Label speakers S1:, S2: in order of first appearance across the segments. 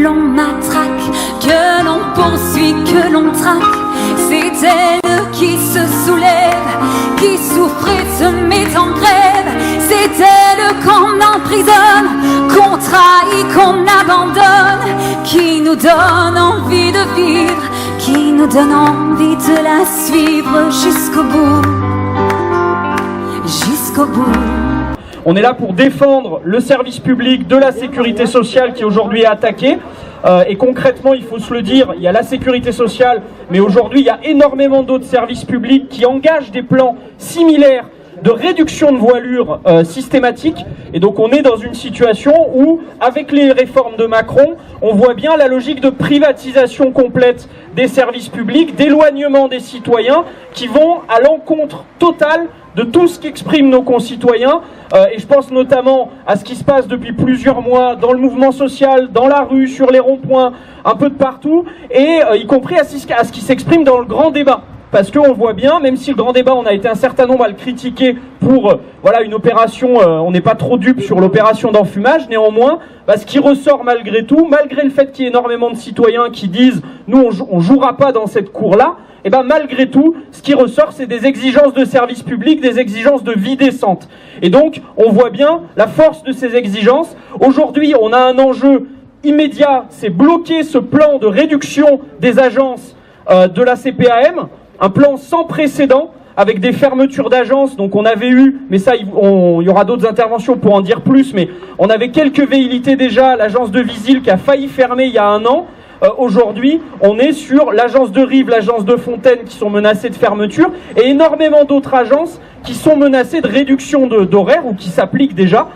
S1: l'on matraque, que l'on poursuit, que l'on traque. C'est elle qui se soulève, qui souffre et se met en grève. C'est elle qu'on emprisonne, qu'on trahit, qu'on abandonne, qui nous donne envie de vivre, qui nous donne envie de la suivre jusqu'au bout, jusqu'au bout.
S2: On est là pour défendre le service public de la sécurité sociale qui aujourd'hui est attaqué. Et concrètement, il faut se le dire, il y a la sécurité sociale, mais aujourd'hui, il y a énormément d'autres services publics qui engagent des plans similaires de réduction de voilure systématique. Et donc on est dans une situation où, avec les réformes de Macron, on voit bien la logique de privatisation complète des services publics, d'éloignement des citoyens qui vont à l'encontre totale de tout ce qu'expriment nos concitoyens. Et je pense notamment à ce qui se passe depuis plusieurs mois dans le mouvement social, dans la rue, sur les ronds-points, un peu de partout, et y compris à ce qui s'exprime dans le grand débat. Parce qu'on voit bien, même si le grand débat, on a été un certain nombre à le critiquer pour voilà, une opération, on n'est pas trop dupe sur l'opération d'enfumage, néanmoins, ce qui ressort malgré tout, malgré le fait qu'il y ait énormément de citoyens qui disent « nous, on jouera pas dans cette cour-là », et malgré tout, ce qui ressort, c'est des exigences de service public, des exigences de vie décente. Et donc, on voit bien la force de ces exigences. Aujourd'hui, on a un enjeu immédiat, c'est bloquer ce plan de réduction des agences de la CPAM, un plan sans précédent, avec des fermetures d'agences. Donc on avait eu, mais ça, il y aura d'autres interventions pour en dire plus, mais on avait quelques velléités déjà, l'agence de Visil qui a failli fermer il y a 1 an. Aujourd'hui, on est sur l'agence de Rives, l'agence de Fontaine qui sont menacées de fermeture, et énormément d'autres agences qui sont menacées de réduction d'horaire ou qui s'appliquent déjà.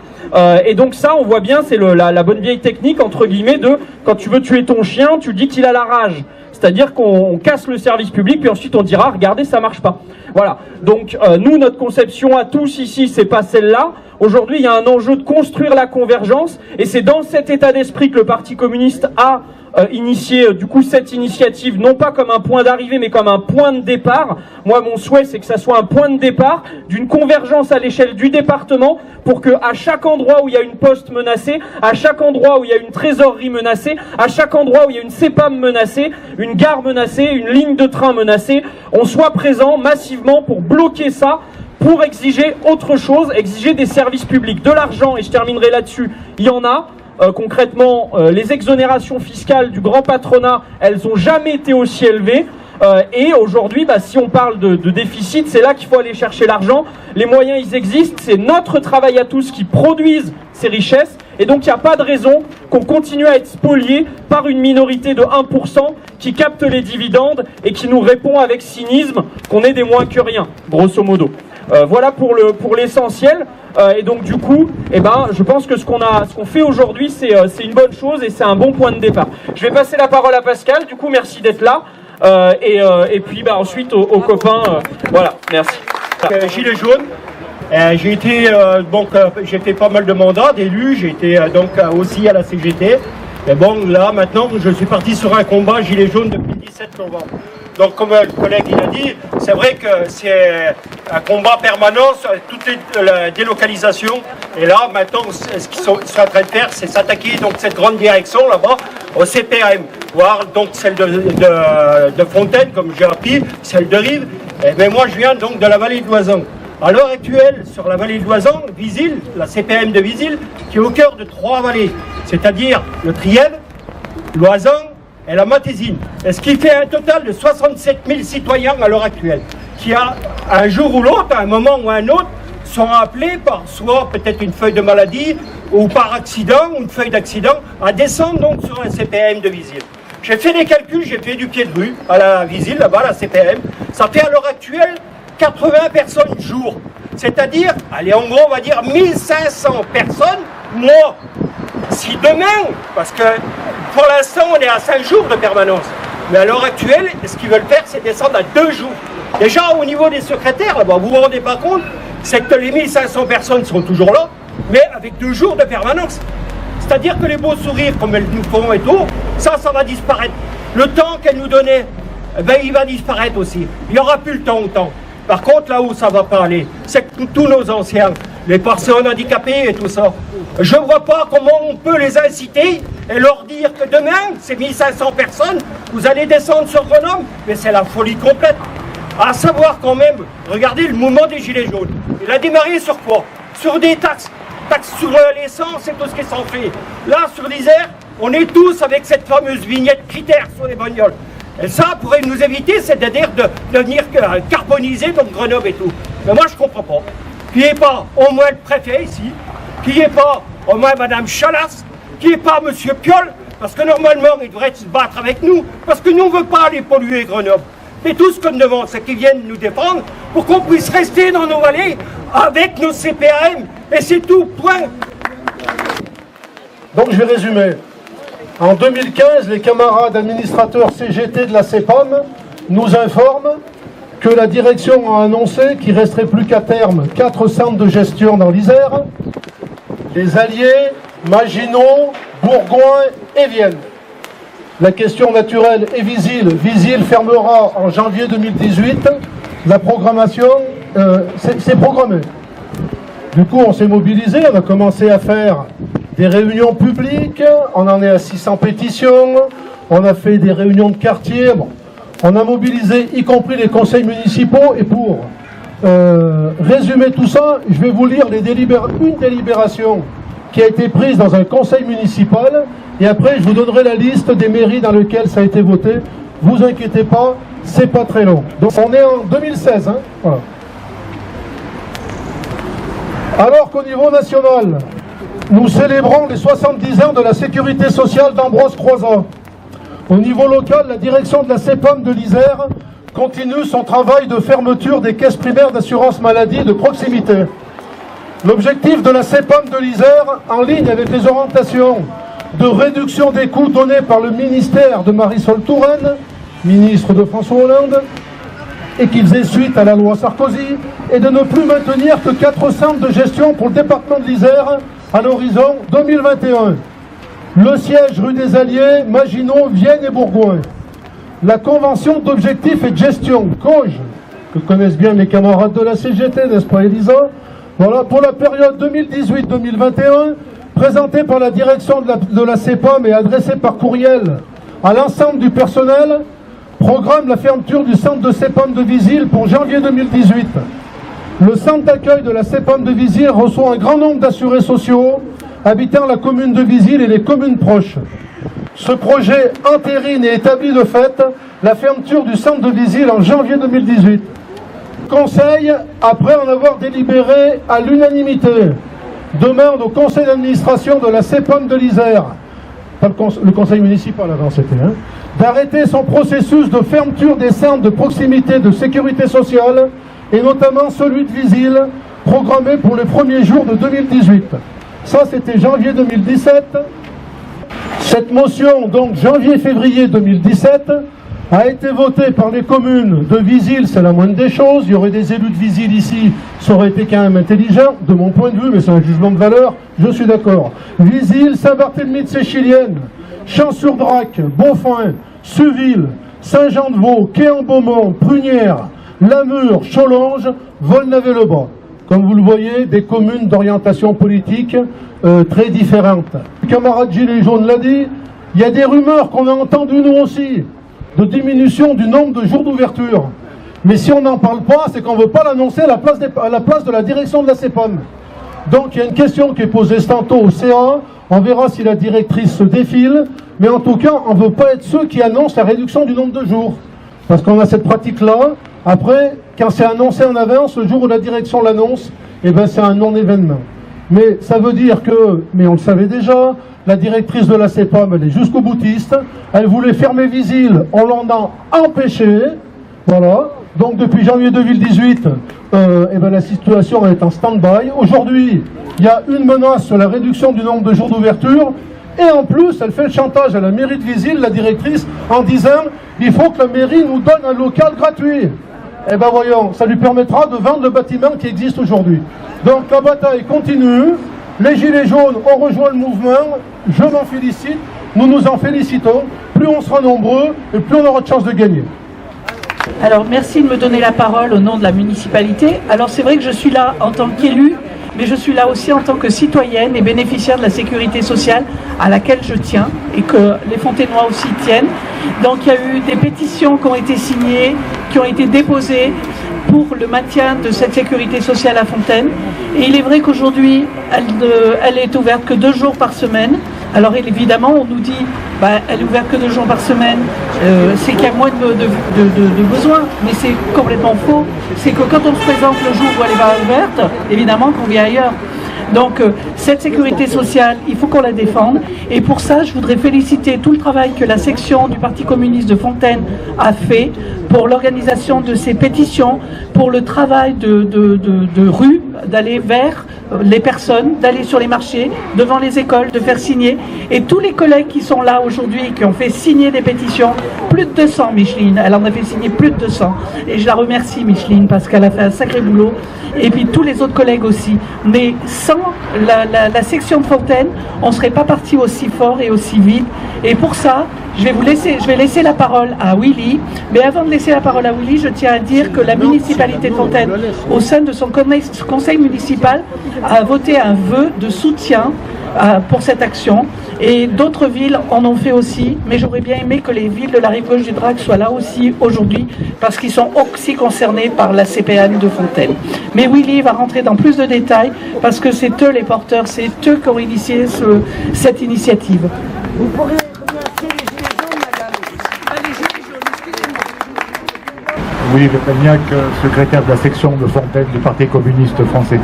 S2: Et donc ça, on voit bien, c'est la bonne vieille technique, entre guillemets, de quand tu veux tuer ton chien, tu dis qu'il a la rage. C'est-à-dire qu'on casse le service public, puis ensuite on dira, regardez, ça marche pas. Voilà. Donc nous, notre conception à tous ici, c'est pas celle-là. Aujourd'hui, il y a un enjeu de construire la convergence, et c'est dans cet état d'esprit que le Parti communiste a initié du coup cette initiative, non pas comme un point d'arrivée, mais comme un point de départ. Moi, mon souhait, c'est que ça soit un point de départ d'une convergence à l'échelle du département, pour que à chaque endroit où il y a une poste menacée, à chaque endroit où il y a une trésorerie menacée, à chaque endroit où il y a une CEPAM menacée, une gare menacée, une ligne de train menacée, on soit présent massivement pour bloquer ça, pour exiger autre chose, exiger des services publics, de l'argent. Et je terminerai là-dessus, il y en a. Concrètement, les exonérations fiscales du grand patronat, elles n'ont jamais été aussi élevées. Et aujourd'hui, si on parle de déficit, c'est là qu'il faut aller chercher l'argent. Les moyens, ils existent. C'est notre travail à tous qui produisent ces richesses. Et donc, il n'y a pas de raison qu'on continue à être spolié par une minorité de 1% qui capte les dividendes et qui nous répond avec cynisme qu'on est des moins que rien, grosso modo. Voilà pour l'essentiel. Et donc du coup, je pense que ce qu'on fait aujourd'hui, c'est une bonne chose et c'est un bon point de départ. Je vais passer la parole à Pascal. Du coup, merci d'être là. Et puis ensuite aux copains. Voilà, merci.
S3: Gilets jaunes. J'ai fait pas mal de mandats d'élu. J'ai été aussi à la CGT. Mais bon, là maintenant, je suis parti sur un combat Gilets jaunes depuis le 17 novembre. Donc, comme le collègue il a dit, c'est vrai que c'est un combat permanent sur toutes les délocalisations. Et là, maintenant, ce qu'ils sont en train de faire, c'est s'attaquer donc cette grande direction là-bas au CPAM, voire donc celle de Fontaine, comme j'ai appris, celle de Rives. Mais moi, je viens donc de la vallée de l'Oisans. À l'heure actuelle, sur la vallée de l'Oisans, Visil, la CPAM de Visil, qui est au cœur de 3 vallées, c'est-à-dire le Trièves, l'Oisans et la Matésine. Et ce qui fait un total de 67 000 citoyens à l'heure actuelle, qui a un jour ou l'autre, à un moment ou à un autre, sont appelés par soit peut-être une feuille de maladie ou par accident, ou une feuille d'accident, à descendre donc sur la CPAM de Visil. J'ai fait des calculs, j'ai fait du pied de rue à la Visil, là-bas, la CPAM. Ça fait à l'heure actuelle 80 personnes jour. C'est-à-dire, allez, en gros, on va dire 1500 personnes mois. Si demain, parce que pour l'instant, on est à 5 jours de permanence, mais à l'heure actuelle, ce qu'ils veulent faire, c'est descendre à 2 jours. Déjà, au niveau des secrétaires, là-bas, vous vous rendez pas compte, c'est que les 1500 personnes sont toujours là, mais avec 2 jours de permanence. C'est-à-dire que les beaux sourires, comme elles nous font et tout, ça va disparaître. Le temps qu'elles nous donnaient, il va disparaître aussi. Il n'y aura plus le temps autant. Par contre, là où ça va pas aller, c'est que tous nos anciens, les personnes handicapées et tout ça, je ne vois pas comment on peut les inciter et leur dire que demain, ces 1500 personnes, vous allez descendre sur Grenoble, mais c'est la folie complète. À savoir quand même, regardez le mouvement des Gilets jaunes. Il a démarré sur quoi? Sur des taxes. Taxes sur l'essence et tout ce qui s'en fait. Là, sur l'Isère, on est tous avec cette fameuse vignette critère sur les bagnoles. Et ça pourrait nous éviter, c'est-à-dire de venir carboniser donc Grenoble et tout. Mais moi, je comprends pas. Qu'il n'y ait pas au moins le préfet ici, qu'il n'y ait pas au moins Madame Chalas, qu'il n'y ait pas Monsieur Piolle, parce que normalement, il devrait se battre avec nous, parce que nous, on ne veut pas aller polluer Grenoble. Mais tout ce qu'on demande, c'est qu'ils viennent nous défendre pour qu'on puisse rester dans nos vallées avec nos CPAM. Et c'est tout, point.
S4: Donc je vais résumer. En 2015, les camarades administrateurs CGT de la CEPAM nous informent que la direction a annoncé qu'il ne resterait plus qu'à terme 4 centres de gestion dans l'Isère, les Alliés, Maginot, Bourgoin et Vienne. La question naturelle est Visil. Visil fermera en janvier 2018. La programmation, c'est programmé. Du coup, on s'est mobilisé, on a commencé à faire des réunions publiques, on en est à 600 pétitions, on a fait des réunions de quartier, bon, on a mobilisé y compris les conseils municipaux, et pour résumer tout ça, je vais vous lire une délibération qui a été prise dans un conseil municipal, et après je vous donnerai la liste des mairies dans lesquelles ça a été voté. Vous inquiétez pas, c'est pas très long. Donc on est en 2016, hein, voilà. Alors qu'au niveau national, nous célébrons les 70 ans de la sécurité sociale d'Ambroise Croizat. Au niveau local, la direction de la CEPAM de l'Isère continue son travail de fermeture des caisses primaires d'assurance maladie de proximité. L'objectif de la CEPAM de l'Isère, en ligne avec les orientations de réduction des coûts données par le ministère de Marisol Touraine, ministre de François Hollande, et qui faisait suite à la loi Sarkozy, est de ne plus maintenir que 4 centres de gestion pour le département de l'Isère à l'horizon 2021. Le siège rue des Alliés, Maginot, Vienne et Bourgoin. La convention d'objectifs et de gestion, COGE, que connaissent bien mes camarades de la CGT, n'est-ce pas Elisa? Voilà, pour la période 2018-2021, présentée par la direction de la CEPAM et adressée par courriel à l'ensemble du personnel, programme la fermeture du centre de CEPAM de Visil pour janvier 2018. Le centre d'accueil de la CEPAM de Visil reçoit un grand nombre d'assurés sociaux habitant la commune de Visil et les communes proches. Ce projet entérine et établit de fait la fermeture du centre de Visil en janvier 2018. Conseil, après en avoir délibéré à l'unanimité, demande au conseil d'administration de la CEPAM de l'Isère, pas le conseil municipal avant c'était, d'arrêter son processus de fermeture des centres de proximité de sécurité sociale, et notamment celui de Visil, programmé pour les premiers jours de 2018. Ça, c'était janvier 2017. Cette motion, donc janvier-février 2017, a été votée par les communes de Visil, c'est la moindre des choses. Il y aurait des élus de Visil ici, ça aurait été quand même intelligent, de mon point de vue, mais c'est un jugement de valeur, je suis d'accord. Visil, Saint-Barthélemy de Séchilienne, Champs-sur-Drac, Beaufin, Suville, Saint-Jean-de-Vaux, Quai-en-Beaumont, Prunières, Lamure, Cholonge, Volnavez-le-Bas. Comme vous le voyez, des communes d'orientation politique très différentes. Le camarade Gilets jaunes l'a dit, il y a des rumeurs qu'on a entendues nous aussi, de diminution du nombre de jours d'ouverture. Mais si on n'en parle pas, c'est qu'on ne veut pas l'annoncer à la place de la direction de la CEPAM. Donc il y a une question qui est posée tantôt au CA, on verra si la directrice se défile, mais en tout cas, on ne veut pas être ceux qui annoncent la réduction du nombre de jours. Parce qu'on a cette pratique-là. Après, quand c'est annoncé en avance, le jour où la direction l'annonce, eh ben c'est un non-événement. Mais ça veut dire que, mais on le savait déjà, la directrice de la CEPAM, elle est jusqu'au boutiste, elle voulait fermer Visil, on l'en a empêché, voilà. Donc depuis janvier 2018, eh ben la situation est en stand-by. Aujourd'hui, il y a une menace sur la réduction du nombre de jours d'ouverture, et en plus, elle fait le chantage à la mairie de Visil, la directrice, en disant « il faut que la mairie nous donne un local gratuit ». Eh bien voyons, ça lui permettra de vendre le bâtiment qui existe aujourd'hui. Donc la bataille continue, les Gilets jaunes ont rejoint le mouvement, je m'en félicite, nous nous en félicitons, plus on sera nombreux et plus on aura de chances de gagner.
S5: Alors merci de me donner la parole au nom de la municipalité. Alors c'est vrai que je suis là en tant qu'élu mais je suis là aussi en tant que citoyenne et bénéficiaire de la sécurité sociale à laquelle je tiens et que les Fontainois aussi tiennent. Donc il y a eu des pétitions qui ont été signées, qui ont été déposées pour le maintien de cette sécurité sociale à Fontaine. Et il est vrai qu'aujourd'hui, elle est ouverte que 2 jours par semaine. Alors évidemment, on nous dit, elle est ouverte que 2 jours par semaine, c'est qu'il y a moins de besoins, mais c'est complètement faux. C'est que quand on se présente le jour où elle va ouverte, évidemment qu'on vient ailleurs. Donc cette sécurité sociale, il faut qu'on la défende. Et pour ça, je voudrais féliciter tout le travail que la section du Parti communiste de Fontaine a fait pour l'organisation de ces pétitions, pour le travail de rue, d'aller vers les personnes, d'aller sur les marchés, devant les écoles, de faire signer. Et tous les collègues qui sont là aujourd'hui, qui ont fait signer des pétitions, plus de 200, Micheline, elle en a fait signer plus de 200. Et je la remercie, Micheline, parce qu'elle a fait un sacré boulot. Et puis tous les autres collègues aussi. Mais sans la section de Fontaine, on ne serait pas parti aussi fort et aussi vite. Et pour ça, je vais laisser la parole à Willy. Mais avant de laisser la parole à Willy, je tiens à dire que la municipalité de Fontaine, au sein de son conseil municipal, a voté un vœu de soutien pour cette action. Et d'autres villes en ont fait aussi, mais j'aurais bien aimé que les villes de la rive gauche du Drac soient là aussi aujourd'hui, parce qu'ils sont aussi concernés par la CPAM de Fontaine. Mais Willy va rentrer dans plus de détails, parce que c'est eux les porteurs, c'est eux qui ont initié cette initiative.
S6: Vous pourrez remercier les Gilets jaunes, madame. Les Gilets jaunes, excusez-moi.
S7: Willy Le Pagnac, secrétaire de la section de Fontaine du Parti communiste français.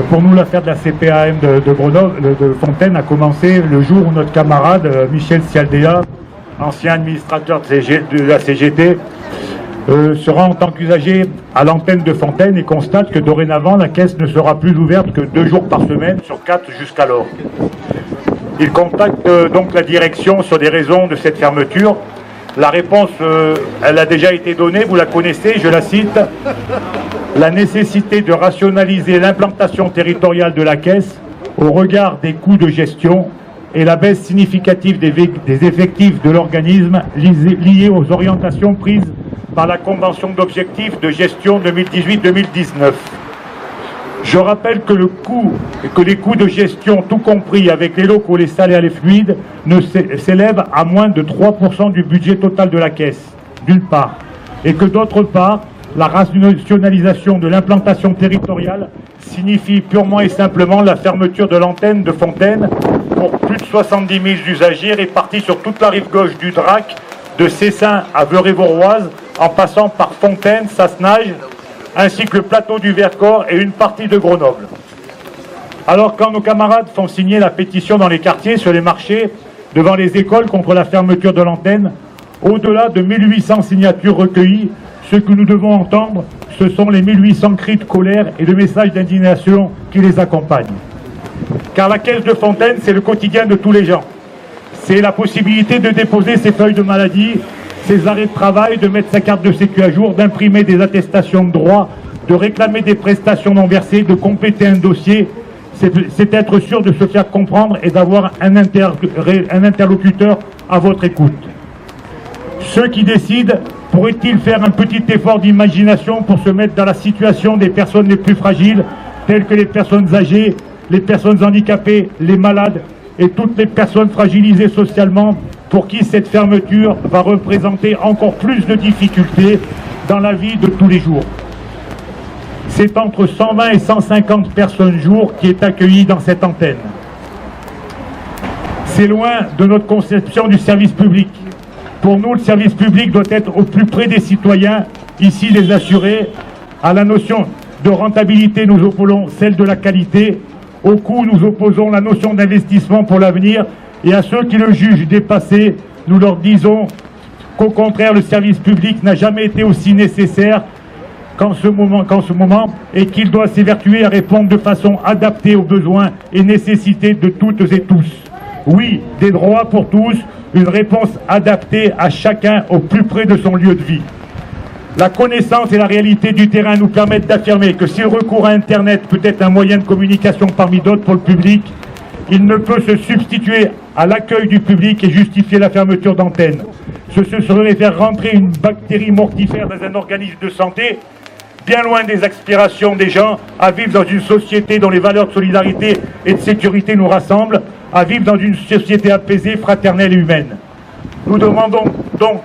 S7: Pour nous, l'affaire de la CPAM de Grenoble, de Fontaine, a commencé le jour où notre camarade Michel Cialdea, ancien administrateur de la CGT, se rend en tant qu'usager à l'antenne de Fontaine et constate que dorénavant, la caisse ne sera plus ouverte que 2 jours par semaine sur 4 jusqu'alors. Il contacte donc la direction sur des raisons de cette fermeture. La réponse, elle a déjà été donnée, vous la connaissez, je la cite. La nécessité de rationaliser l'implantation territoriale de la caisse au regard des coûts de gestion et la baisse significative des effectifs de l'organisme liés aux orientations prises par la Convention d'objectifs de gestion 2018-2019. Je rappelle que les coûts de gestion, tout compris avec les locaux, les salaires et les fluides, s'élèvent à moins de 3% du budget total de la caisse, d'une part, et que d'autre part, la rationalisation de l'implantation territoriale signifie purement et simplement la fermeture de l'antenne de Fontaine pour plus de 70 000 usagers répartis sur toute la rive gauche du Drac, de Cessin à Veurey-Voroise, en passant par Fontaine, Sassenage, ainsi que le plateau du Vercors et une partie de Grenoble. Alors quand nos camarades font signer la pétition dans les quartiers, sur les marchés, devant les écoles contre la fermeture de l'antenne, au-delà de 1800 signatures recueillies, ce que nous devons entendre, ce sont les 1800 cris de colère et de messages d'indignation qui les accompagnent. Car la caisse de Fontaine, c'est le quotidien de tous les gens. C'est la possibilité de déposer ses feuilles de maladie, ses arrêts de travail, de mettre sa carte de sécu à jour, d'imprimer des attestations de droit, de réclamer des prestations non versées, de compléter un dossier. C'est être sûr de se faire comprendre et d'avoir un interlocuteur à votre écoute. Ceux qui décident pourraient-ils faire un petit effort d'imagination pour se mettre dans la situation des personnes les plus fragiles, telles que les personnes âgées, les personnes handicapées, les malades et toutes les personnes fragilisées socialement, pour qui cette fermeture va représenter encore plus de difficultés dans la vie de tous les jours. C'est entre 120 et 150 personnes jour qui est accueillie dans cette antenne. C'est loin de notre conception du service public. Pour nous, le service public doit être au plus près des citoyens, ici les assurés. À la notion de rentabilité, nous opposons celle de la qualité. Au coût, nous opposons la notion d'investissement pour l'avenir. Et à ceux qui le jugent dépassé, nous leur disons qu'au contraire, le service public n'a jamais été aussi nécessaire qu'en ce moment, et qu'il doit s'évertuer à répondre de façon adaptée aux besoins et nécessités de toutes et tous. Oui, des droits pour tous, une réponse adaptée à chacun au plus près de son lieu de vie. La connaissance et la réalité du terrain nous permettent d'affirmer que si le recours à Internet peut être un moyen de communication parmi d'autres pour le public, il ne peut se substituer à l'accueil du public et justifier la fermeture d'antennes. Ce serait faire rentrer une bactérie mortifère dans un organisme de santé, bien loin des aspirations des gens, à vivre dans une société dont les valeurs de solidarité et de sécurité nous rassemblent, à vivre dans une société apaisée, fraternelle et humaine. Nous demandons donc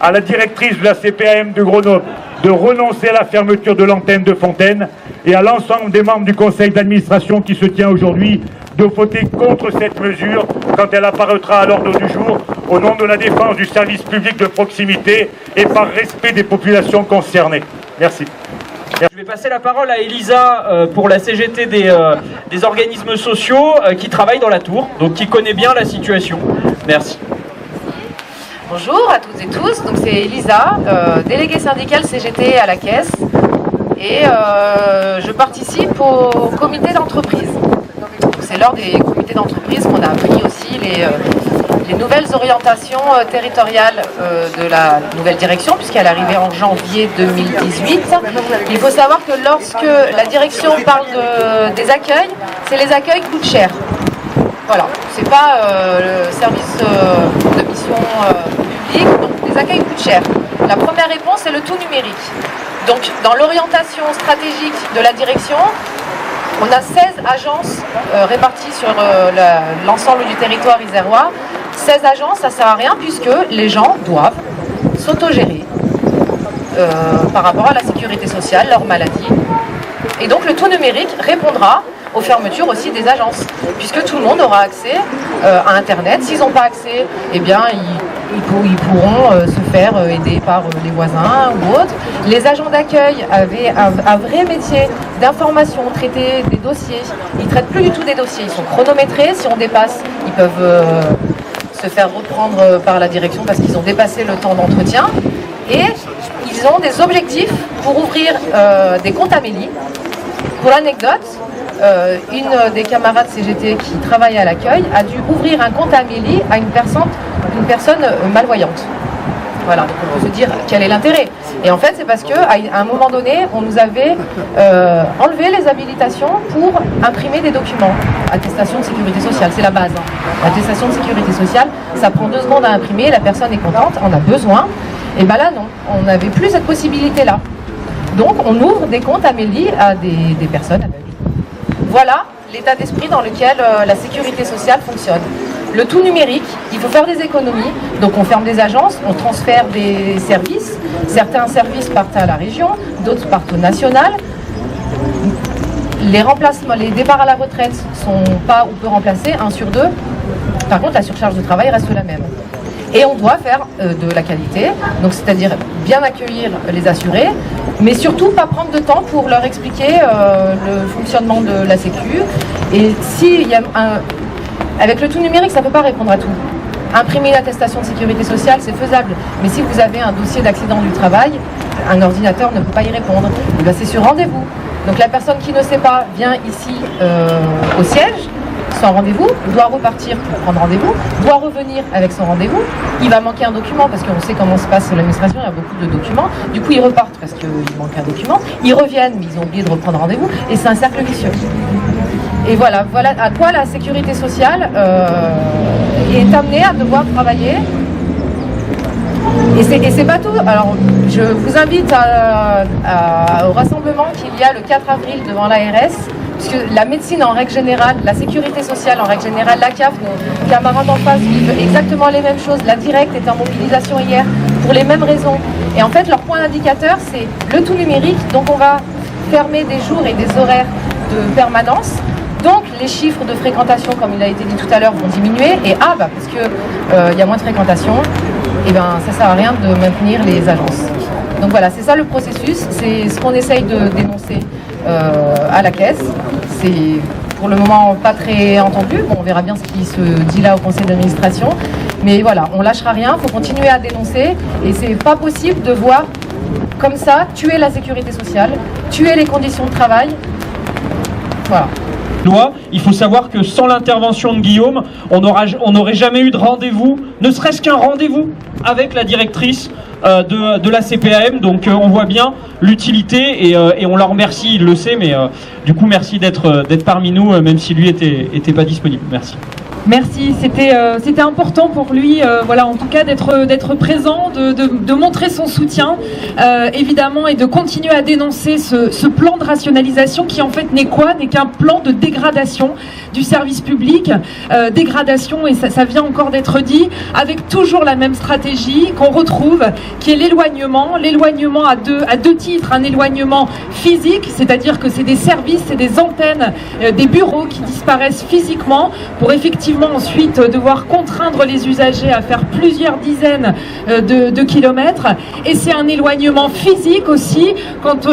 S7: à la directrice de la CPAM de Grenoble de renoncer à la fermeture de l'antenne de Fontaine et à l'ensemble des membres du conseil d'administration qui se tient aujourd'hui de voter contre cette mesure quand elle apparaîtra à l'ordre du jour au nom de la défense du service public de proximité et par respect des populations concernées. Merci.
S2: Je vais passer la parole à Elisa pour la CGT des organismes sociaux qui travaillent dans la Tour, donc qui connaît bien la situation. Merci.
S8: Bonjour à toutes et tous, donc c'est Elisa, déléguée syndicale CGT à la Caisse et je participe au comité d'entreprise. C'est lors des comités d'entreprise qu'on a appris aussi les nouvelles orientations territoriales de la nouvelle direction, puisqu'elle est arrivée en janvier 2018. Il faut savoir que lorsque la direction parle des accueils, c'est les accueils coûtent cher. Voilà, c'est pas le service de mission publique, donc les accueils coûtent cher. La première réponse, c'est le tout numérique. Donc, dans l'orientation stratégique de la direction, on a 16 agences réparties sur l'ensemble du territoire isérois. 16 agences, ça ne sert à rien puisque les gens doivent s'autogérer par rapport à la sécurité sociale, leur maladie. Et donc le tout numérique répondra aux fermetures aussi des agences, puisque tout le monde aura accès à Internet. S'ils n'ont pas accès, eh bien, ils pourront se faire aider par les voisins ou autres. Les agents d'accueil avaient un vrai métier d'information, traiter des dossiers. Ils ne traitent plus du tout des dossiers, ils sont chronométrés. Si on dépasse, ils peuvent se faire reprendre par la direction parce qu'ils ont dépassé le temps d'entretien. Et ils ont des objectifs pour ouvrir des comptes Amélie. Pour l'anecdote, une des camarades CGT qui travaille à l'accueil a dû ouvrir un compte Amélie à une personne malvoyante. Voilà, donc on peut se dire quel est l'intérêt. Et en fait, c'est parce qu'à un moment donné, on nous avait enlevé les habilitations pour imprimer des documents. Attestation de sécurité sociale, c'est la base. Attestation de sécurité sociale, ça prend 2 secondes à imprimer, la personne est contente, en a besoin. Et bien là, non, on n'avait plus cette possibilité-là. Donc, on ouvre des comptes Amélie à des personnes aveugles. Voilà l'état d'esprit dans lequel la sécurité sociale fonctionne. Le tout numérique, il faut faire des économies, donc on ferme des agences, on transfère des services. Certains services partent à la région, d'autres partent au national. Les remplacements, les départs à la retraite sont pas ou peu remplacés, 1 sur 2. Par contre, la surcharge de travail reste la même. Et on doit faire de la qualité, donc c'est-à-dire bien accueillir les assurés, mais surtout pas prendre de temps pour leur expliquer le fonctionnement de la Sécu. Et s'il y a avec le tout numérique, ça ne peut pas répondre à tout. Imprimer une attestation de sécurité sociale, c'est faisable. Mais si vous avez un dossier d'accident du travail, un ordinateur ne peut pas y répondre. Et bien c'est sur rendez-vous. Donc la personne qui ne sait pas vient ici au siège, sans rendez-vous, doit repartir pour prendre rendez-vous, doit revenir avec son rendez-vous. Il va manquer un document parce qu'on sait comment se passe l'administration, il y a beaucoup de documents. Du coup, ils repartent parce qu'il manque un document. Ils reviennent, mais ils ont oublié de reprendre rendez-vous. Et c'est un cercle vicieux. Et voilà à quoi la sécurité sociale est amenée à devoir travailler. Et c'est pas tout. Alors, je vous invite au rassemblement qu'il y a le 4 avril devant l'ARS, puisque la médecine en règle générale, la sécurité sociale en règle générale, la CAF, nos camarades en face vivent exactement les mêmes choses. La Directe est en mobilisation hier pour les mêmes raisons. Et en fait, leur point d'indicateur, c'est le tout numérique. Donc, on va fermer des jours et des horaires de permanence. Donc les chiffres de fréquentation, comme il a été dit tout à l'heure, vont diminuer. Et parce que y a moins de fréquentation, et ben ça sert à rien de maintenir les agences. Donc voilà, c'est ça le processus, c'est ce qu'on essaye de dénoncer à la Caisse. C'est pour le moment pas très entendu. Bon, on verra bien ce qui se dit là au conseil d'administration. Mais voilà, on lâchera rien, il faut continuer à dénoncer. Et c'est pas possible de voir comme ça tuer la sécurité sociale, tuer les conditions de travail. Voilà.
S2: Il faut savoir que sans l'intervention de Guillaume, on n'aurait jamais eu de rendez-vous, ne serait-ce qu'un rendez-vous avec la directrice de la CPAM. Donc on voit bien l'utilité et on la remercie, il le sait, mais du coup merci d'être parmi nous, même si lui était pas disponible. Merci.
S9: Merci, c'était important pour lui, voilà, en tout cas d'être présent, de montrer son soutien, évidemment, et de continuer à dénoncer ce plan de rationalisation qui en fait n'est qu'un plan de dégradation du service public, dégradation, et ça vient encore d'être dit, avec toujours la même stratégie qu'on retrouve, qui est l'éloignement à deux titres, un éloignement physique, c'est-à-dire que c'est des services, c'est des antennes, des bureaux qui disparaissent physiquement pour effectivement ensuite devoir contraindre les usagers à faire plusieurs dizaines de kilomètres, et c'est un éloignement physique aussi quand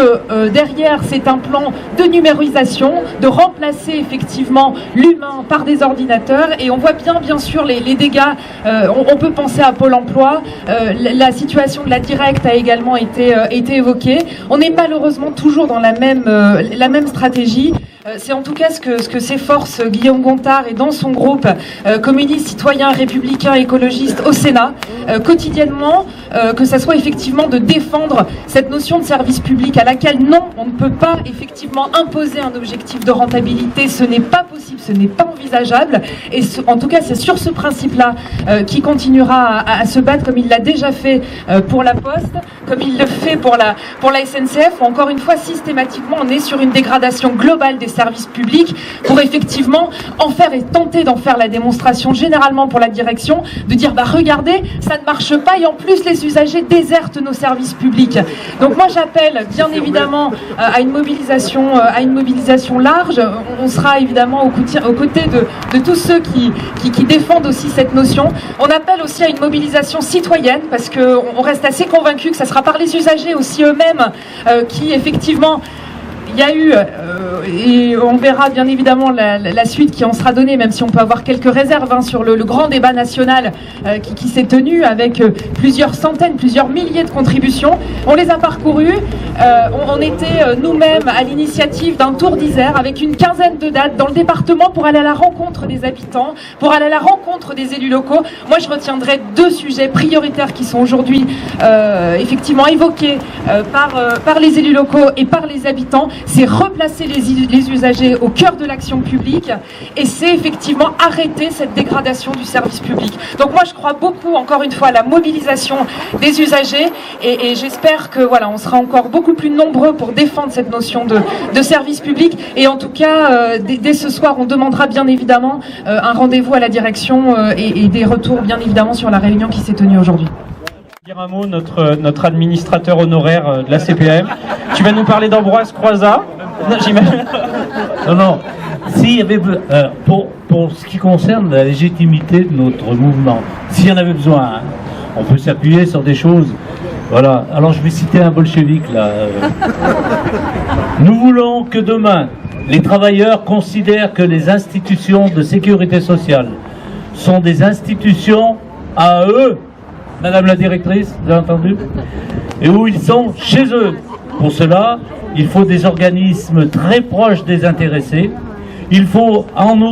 S9: derrière c'est un plan de numérisation, de remplacer effectivement l'humain par des ordinateurs, et on voit bien sûr les dégâts, on peut penser à Pôle emploi, la situation de la Directe a également été évoquée, on est malheureusement toujours dans la même stratégie. C'est en tout cas ce que s'efforce Guillaume Gontard et dans son groupe communiste, citoyen, républicain, écologiste au Sénat, quotidiennement, que ça soit effectivement de défendre cette notion de service public à laquelle non, on ne peut pas effectivement imposer un objectif de rentabilité, ce n'est pas possible, ce n'est pas envisageable, et en tout cas c'est sur ce principe-là qu'il continuera à se battre comme il l'a déjà fait pour la Poste, comme il le fait pour la SNCF, où encore une fois systématiquement on est sur une dégradation globale des services publics pour effectivement en faire et tenter d'en faire la démonstration généralement pour la direction, de dire bah regardez, ça ne marche pas et en plus les usagers désertent nos services publics. Donc moi j'appelle bien évidemment à une mobilisation large. On sera évidemment aux côtés de tous ceux qui défendent aussi cette notion. On appelle aussi à une mobilisation citoyenne parce qu'on reste assez convaincu que ça sera par les usagers aussi eux-mêmes qui effectivement il y a eu, et on verra bien évidemment la suite qui en sera donnée, même si on peut avoir quelques réserves sur le grand débat national qui s'est tenu avec plusieurs centaines, plusieurs milliers de contributions. On les a parcourues, on était nous-mêmes à l'initiative d'un tour d'Isère avec une quinzaine de dates dans le département pour aller à la rencontre des habitants, pour aller à la rencontre des élus locaux. Moi je retiendrai deux sujets prioritaires qui sont aujourd'hui effectivement évoqués par les élus locaux et par les habitants. C'est replacer les usagers au cœur de l'action publique et c'est effectivement arrêter cette dégradation du service public. Donc moi je crois beaucoup encore une fois à la mobilisation des usagers et j'espère que voilà, on sera encore beaucoup plus nombreux pour défendre cette notion de service public et en tout cas dès ce soir on demandera bien évidemment un rendez-vous à la direction et des retours bien évidemment sur la réunion qui s'est tenue aujourd'hui.
S2: Dire un mot, notre administrateur honoraire de la CPAM. Tu vas nous parler d'Ambroise Croizat.
S10: Non. S'il y avait pour ce qui concerne la légitimité de notre mouvement, s'il y en avait besoin, hein, on peut s'appuyer sur des choses. Voilà. Alors je vais citer un bolchevique là. Nous voulons que demain, les travailleurs considèrent que les institutions de sécurité sociale sont des institutions à eux. Madame la directrice, vous avez entendu? Et où ils sont chez eux. Pour cela, il faut des organismes très proches des intéressés. Il faut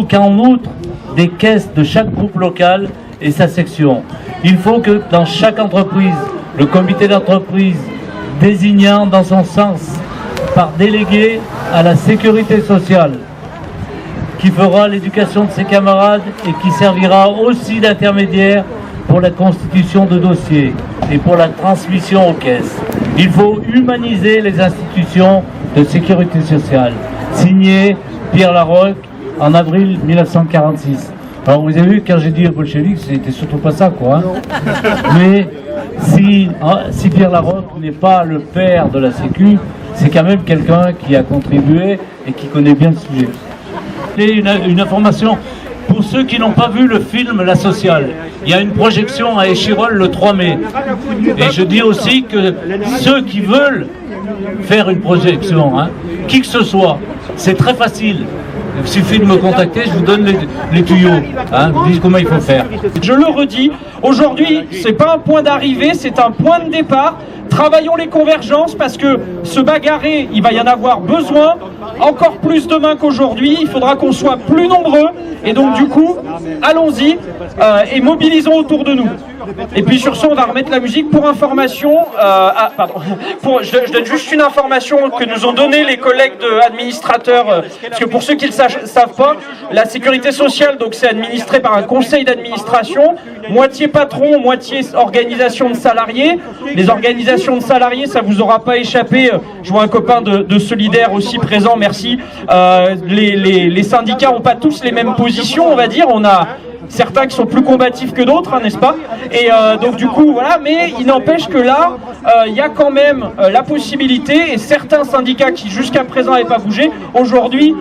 S10: qu'en outre des caisses de chaque groupe local et sa section. Il faut que dans chaque entreprise, le comité d'entreprise désignant dans son sens par délégué à la sécurité sociale, qui fera l'éducation de ses camarades et qui servira aussi d'intermédiaire pour la constitution de dossiers et pour la transmission aux caisses. Il faut humaniser les institutions de sécurité sociale. Signé Pierre Laroque en avril 1946. Alors vous avez vu, quand j'ai dit bolchevique, c'était surtout pas ça, quoi. Hein. Mais si Pierre Laroque n'est pas le père de la Sécu, c'est quand même quelqu'un qui a contribué et qui connaît bien le sujet. Et une information. Pour ceux qui n'ont pas vu le film La Sociale, il y a une projection à Échirolles le 3 mai. Et je dis aussi que ceux qui veulent faire une projection, hein, qui que ce soit, c'est très facile. Il suffit de me contacter, je vous donne les tuyaux, hein, vous dites comment il faut faire.
S2: Je le redis, aujourd'hui, c'est pas un point d'arrivée, c'est un point de départ. Travaillons les convergences parce que se bagarrer, il va y en avoir besoin, encore plus demain qu'aujourd'hui. Il faudra qu'on soit plus nombreux et donc du coup, allons-y et mobilisons autour de nous. Et puis sur ce, on va remettre la musique. Pour information, je donne juste une information que nous ont donné les collègues administrateurs, parce que pour ceux qui ne savent pas, la sécurité sociale, donc c'est administré par un conseil d'administration, moitié patron, moitié organisation de salariés. Les organisations de salariés, ça vous aura pas échappé. Je vois un copain de Solidaire aussi présent, merci. Les syndicats n'ont pas tous les mêmes positions, on va dire. On a certains qui sont plus combatifs que d'autres, hein, n'est-ce pas? Et donc du coup, voilà, mais il n'empêche que là, il y a quand même la possibilité, et certains syndicats qui jusqu'à présent n'avaient pas bougé, aujourd'hui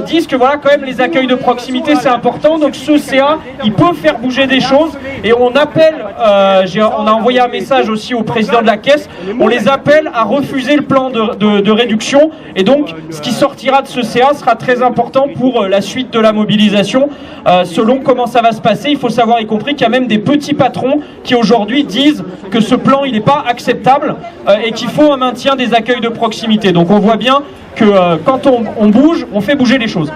S2: disent que voilà, quand même les accueils de proximité c'est important, donc ce CA, il peut faire bouger des choses, et on appelle, on a envoyé un message aussi au président de la Caisse, on les appelle à refuser le plan de réduction, et donc ce qui sortira de ce CA sera très important pour la suite de la mobilisation, selon comment ça va se passer. Il faut savoir y compris qu'il y a même des petits patrons qui aujourd'hui disent que ce plan il n'est pas acceptable et qu'il faut un maintien des accueils de proximité. Donc on voit bien que quand on bouge, on fait bouger les choses.